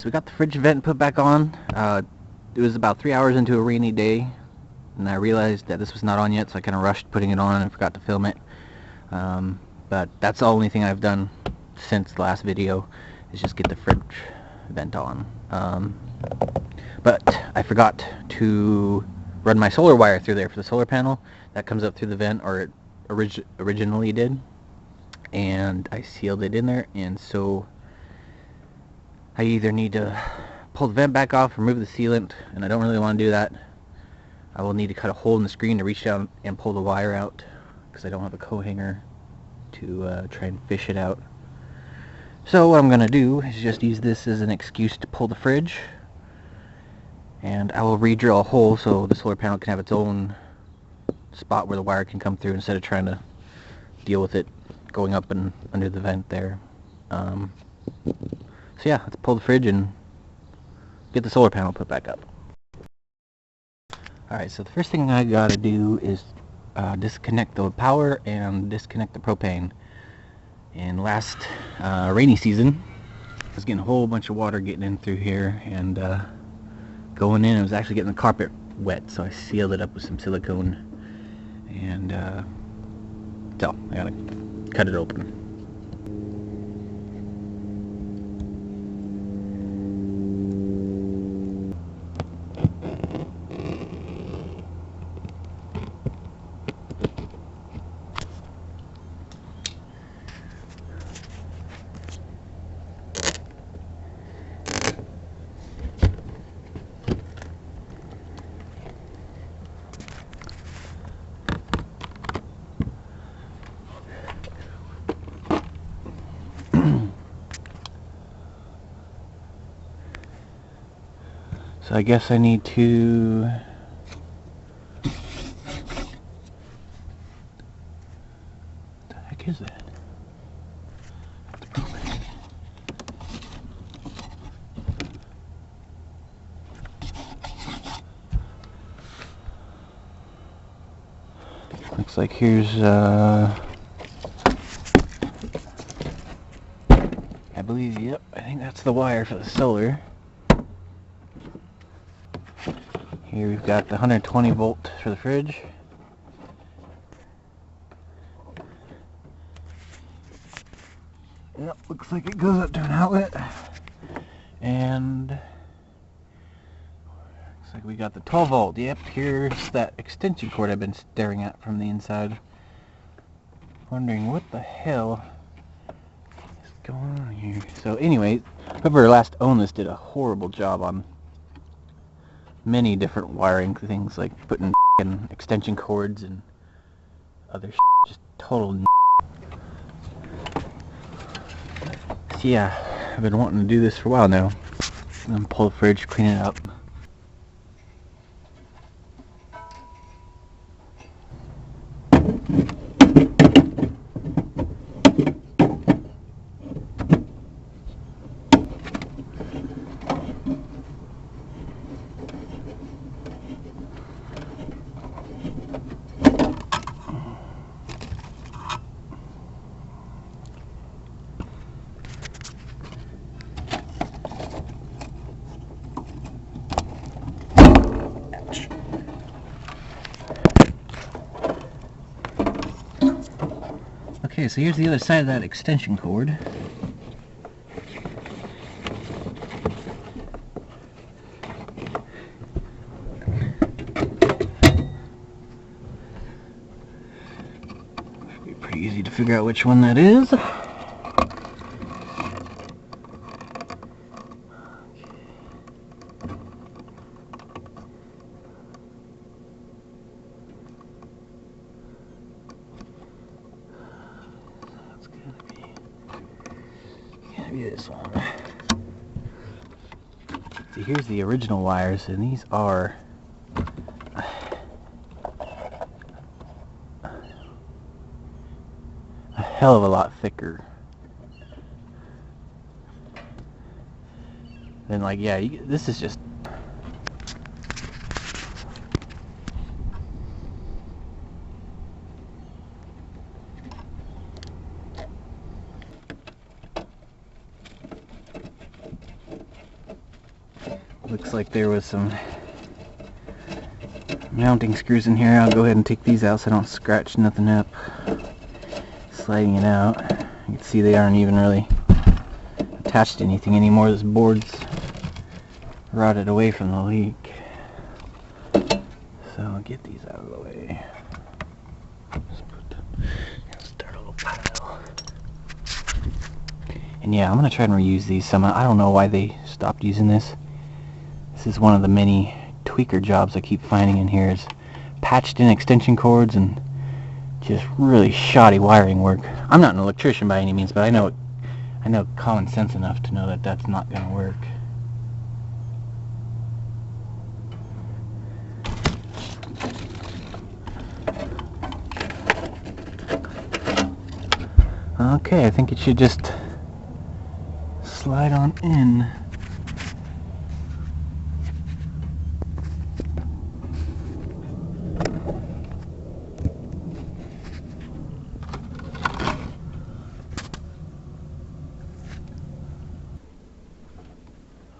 So we got the fridge vent put back on. It was about 3 hours into a rainy day, and I realized that this was not on yet, so I kind of rushed putting it on and forgot to film it. But that's the only thing I've done since the last video, is just get the fridge vent on. But I forgot to run my solar wire through there for the solar panel. That comes up through the vent, or it originally did. And I sealed it in there, and so I either need to pull the vent back off, remove the sealant, and I don't really want to do that. I will need to cut a hole in the screen to reach down and pull the wire out, because I don't have a co-hanger to try and fish it out. So what I'm going to do is just use this as an excuse to pull the fridge, and I will re-drill a hole so the solar panel can have its own spot where the wire can come through instead of trying to deal with it going up and under the vent there. So yeah, let's pull the fridge and get the solar panel put back up. Alright, so the first thing I gotta do is disconnect the power and disconnect the propane. And last rainy season, I was getting a whole bunch of water getting in through here, and going in, it was actually getting the carpet wet, so I sealed it up with some silicone, and so I gotta cut it open. So I guess I need to... What the heck is that? Looks like here's I believe, yep, I think that's the wire for the solar. Here we've got the 120 volt for the fridge. Yep, looks like it goes up to an outlet. And looks like we got the 12 volt. Yep, here's that extension cord I've been staring at from the inside. Wondering what the hell is going on here. So anyway, whoever last owned this did a horrible job on many different wiring things, like putting extension cords and other just total So yeah, I've been wanting to do this for a while now. I'm gonna pull the fridge, clean it up. Okay, so here's the other side of that extension cord. Should be pretty easy to figure out which one that is. This one. See, here's the original wires, and these are a hell of a lot thicker. And like, yeah, this is just Looks like there was some mounting screws in here. I'll go ahead and take these out so I don't scratch nothing up. Sliding it out. You can see they aren't even really attached to anything anymore. This board's rotted away from the leak. So I'll get these out of the way. Start a little pile. And yeah, I'm gonna try and reuse these some. I don't know why they stopped using this. This is one of the many tweaker jobs I keep finding in here, is patched in extension cords and just really shoddy wiring work. I'm not an electrician by any means, but I know common sense enough to know that that's not gonna work. Okay, I think it should just slide on in.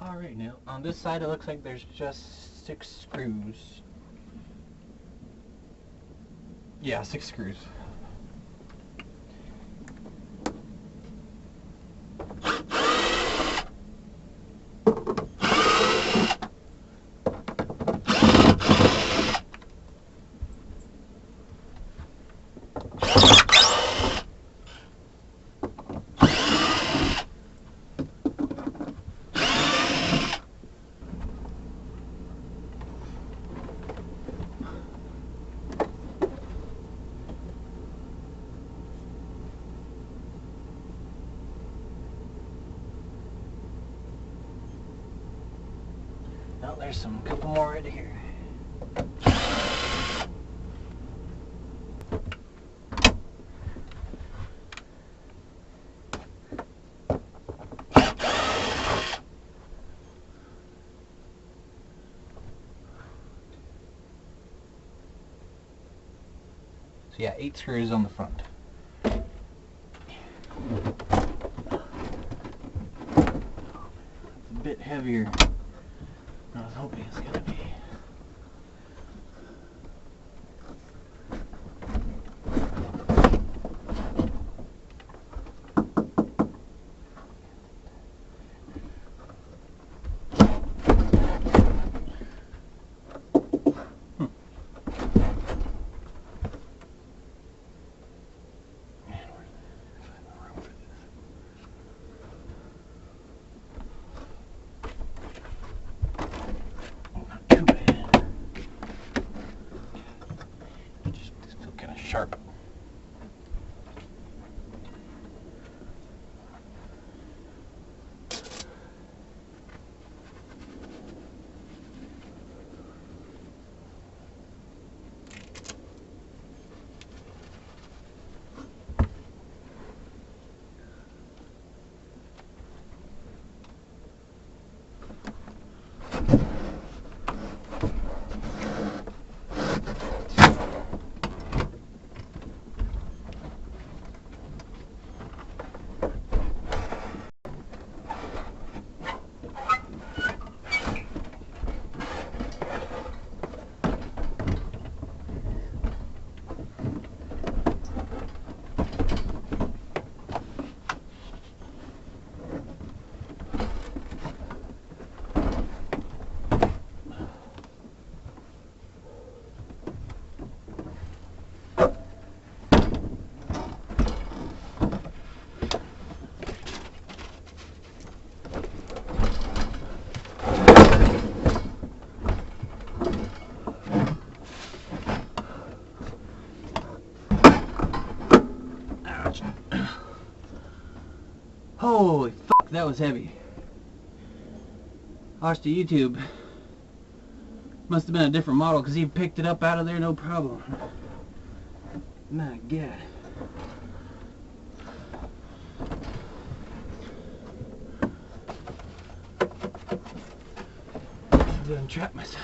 Alright, now on this side it looks like there's just 6 screws. Yeah, 6 screws. Oh, there's some couple more right here. So yeah, 8 screws on the front. It's a bit heavier than I was hoping it's going to be. Sharp. Holy fuck, that was heavy. I watched a YouTube. Must have been a different model because he picked it up out of there no problem. My God. I'm gonna trap myself.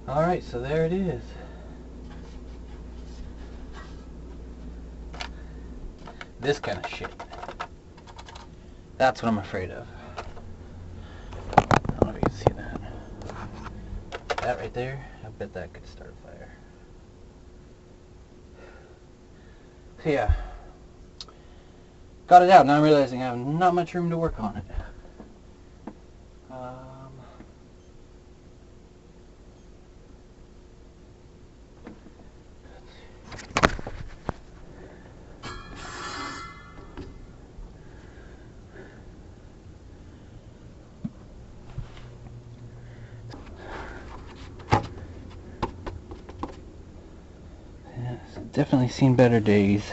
Alright, so there it is. This kind of shit. That's what I'm afraid of. I don't know if you can see that. That right there, I bet that could start a fire. So yeah, got it out. Now I'm realizing I have not much room to work on it. Yeah, it's definitely seen better days.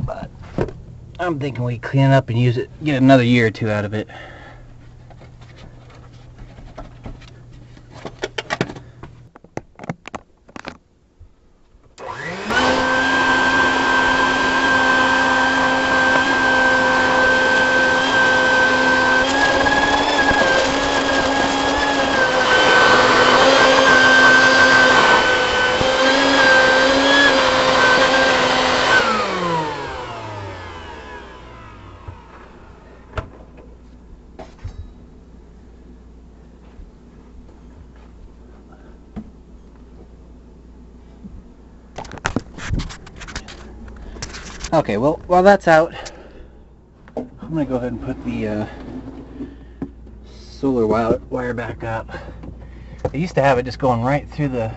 But I'm thinking we clean it up and use it, get another year or two out of it. Okay, well, while that's out, I'm going to go ahead and put the solar wire back up. I used to have it just going right through the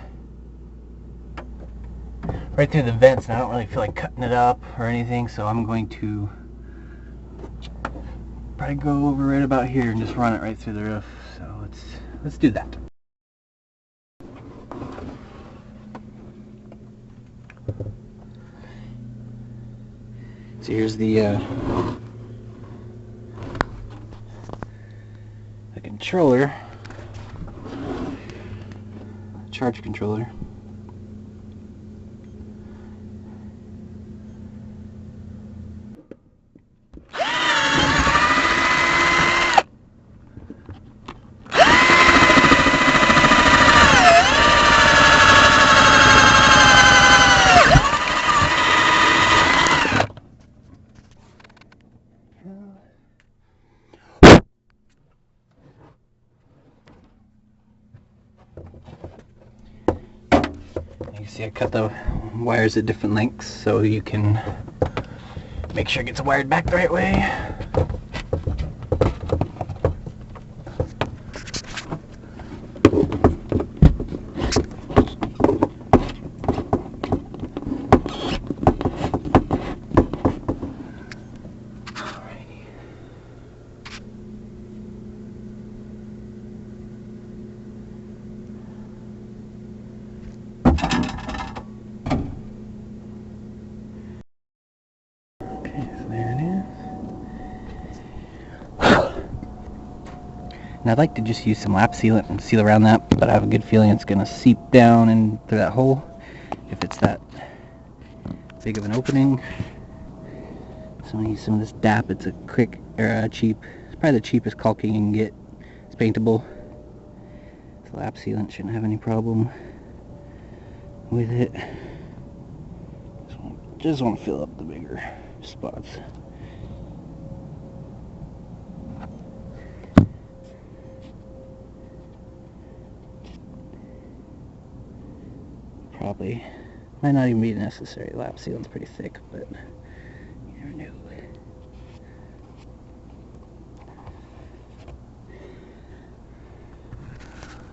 vents, and I don't really feel like cutting it up or anything, so I'm going to probably go over right about here and just run it right through the roof. So let's do that. So here's the controller, charge controller. You see I cut the wires at different lengths so you can make sure it gets wired back the right way. And I'd like to just use some lap sealant and seal around that, but I have a good feeling it's going to seep down in through that hole if it's that big of an opening. So I'm going to use some of this DAP. It's a quick, or cheap, it's probably the cheapest caulking you can get. It's paintable. The lap sealant shouldn't have any problem with it. Just want to fill up the bigger spots. Probably might not even be necessary. Lap sealant's pretty thick, but you never know.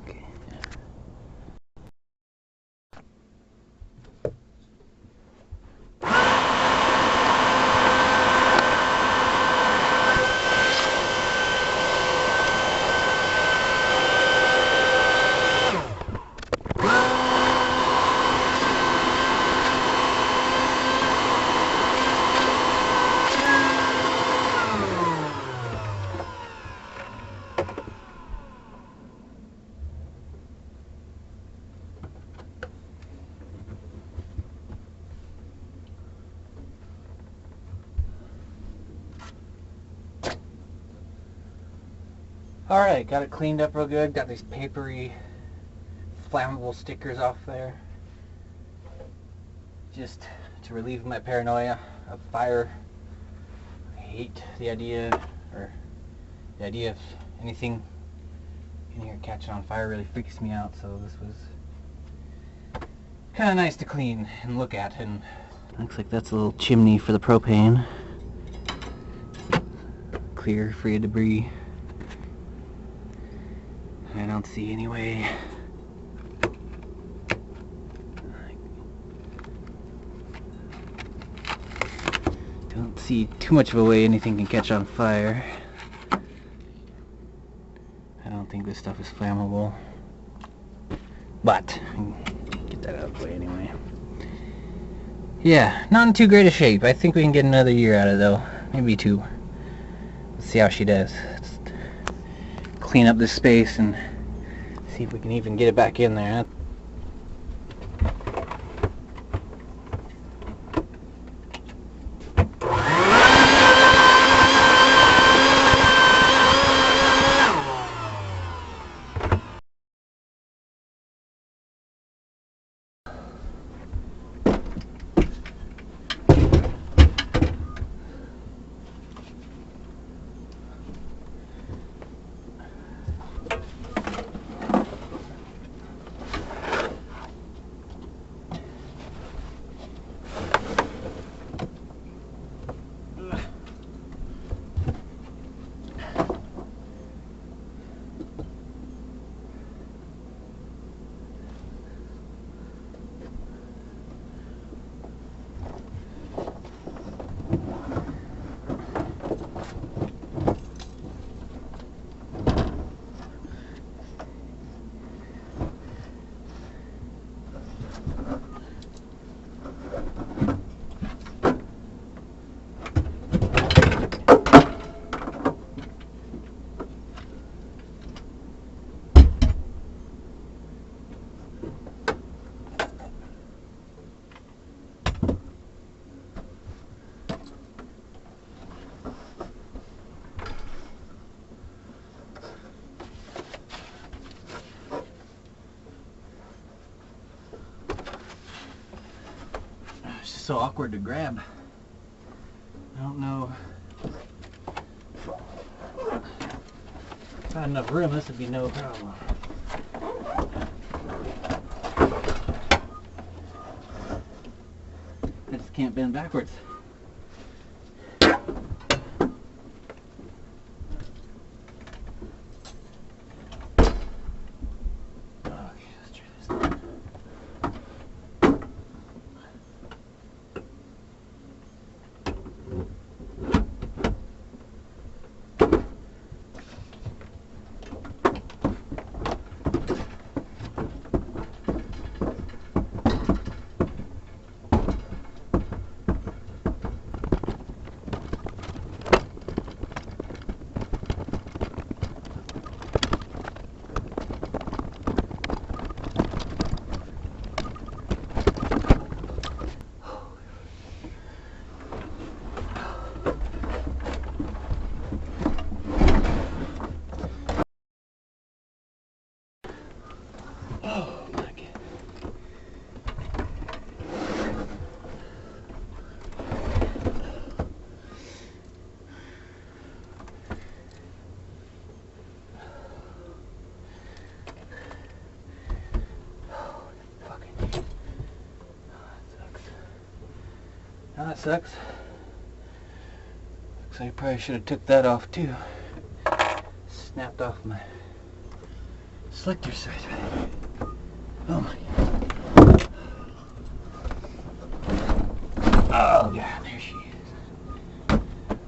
Okay. Alright, got it cleaned up real good. Got these papery, flammable stickers off there. Just to relieve my paranoia of fire. I hate the idea of anything in here catching on fire. Really freaks me out, so this was kind of nice to clean and look at. And looks like that's a little chimney for the propane. Clear, free of debris. I don't see any way. Don't see too much of a way anything can catch on fire. I don't think this stuff is flammable, but get that out of the way anyway. Yeah, not in too great a shape. I think we can get another year out of it though, maybe 2. Let's see how she does. Let's clean up this space and see if we can even get it back in there. It's just so awkward to grab. I don't know. If I had enough room, this would be no problem. I just can't bend backwards. Now that sucks. Looks like I probably should have took that off too. Snapped off my selector side. Oh my God. Oh God, there she is.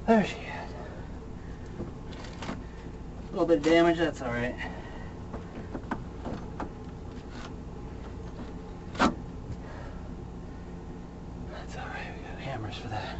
There she is. A little bit of damage, that's alright. That's alright, we got hammers for that.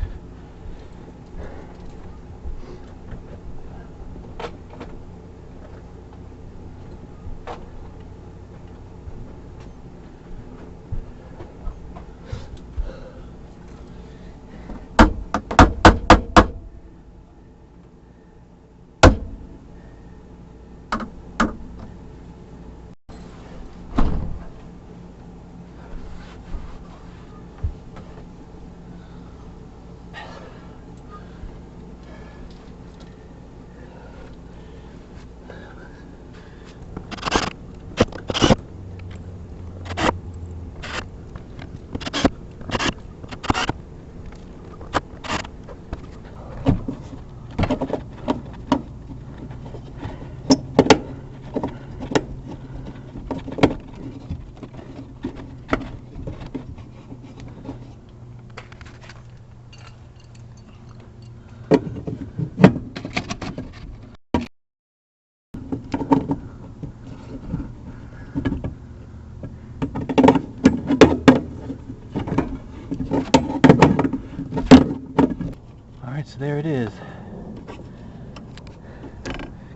Alright, so there it is.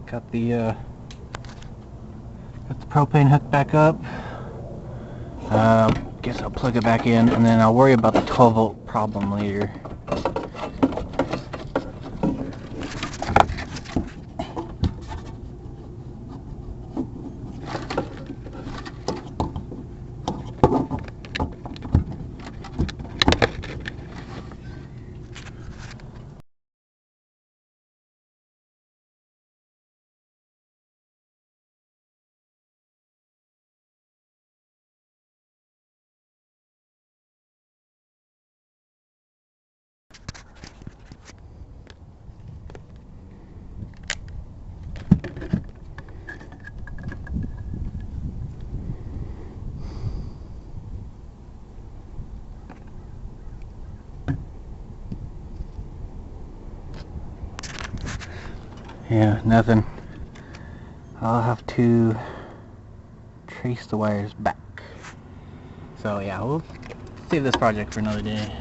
Got the propane hooked back up. Guess I'll plug it back in and then I'll worry about the 12 volt problem later. Yeah, nothing. I'll have to trace the wires back. So yeah, we'll save this project for another day.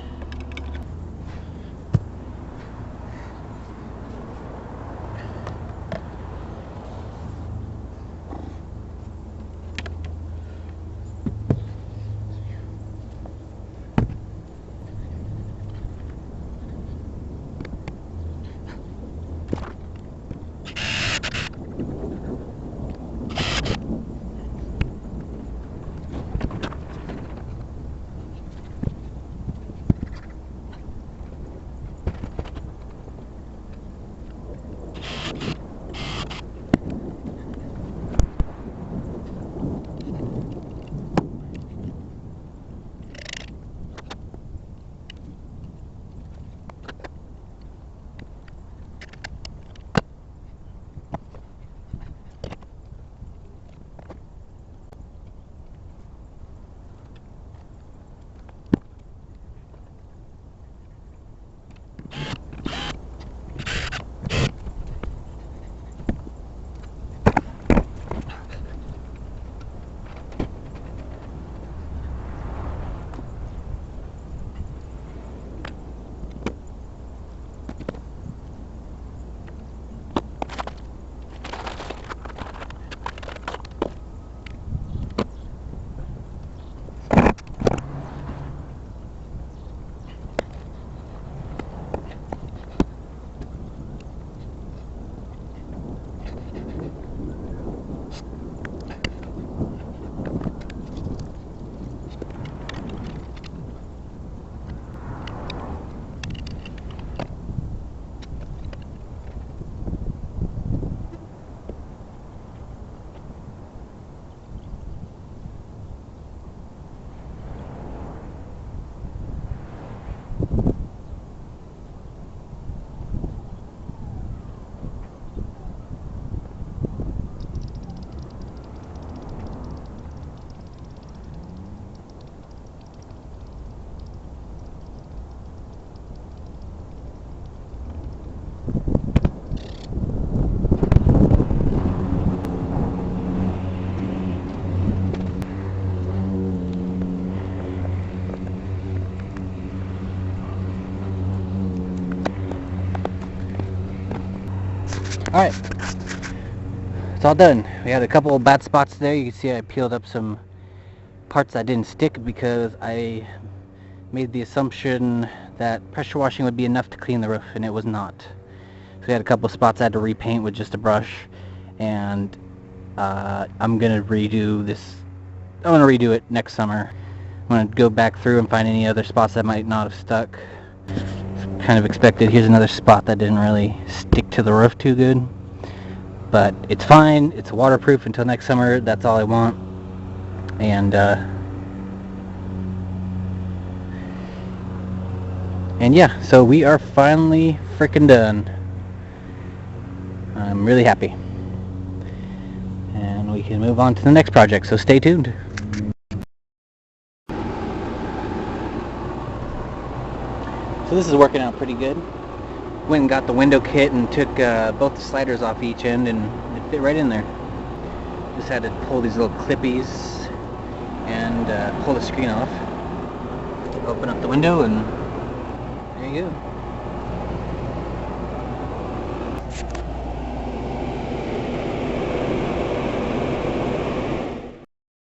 Alright, it's all done. We had a couple of bad spots there. You can see I peeled up some parts that didn't stick because I made the assumption that pressure washing would be enough to clean the roof, and it was not. So we had a couple of spots I had to repaint with just a brush, and I'm gonna redo this. I'm gonna redo it next summer. I'm gonna go back through and find any other spots that might not have stuck. Kind of expected. Here's another spot that didn't really stick to the roof too good, but it's fine. It's waterproof until next summer. That's all I want. And yeah, so we are finally freaking done. I'm really happy, and we can move on to the next project, so stay tuned. So this is working out pretty good. Went and got the window kit and took both the sliders off each end, and it fit right in there. Just had to pull these little clippies and pull the screen off. Open up the window and there you go.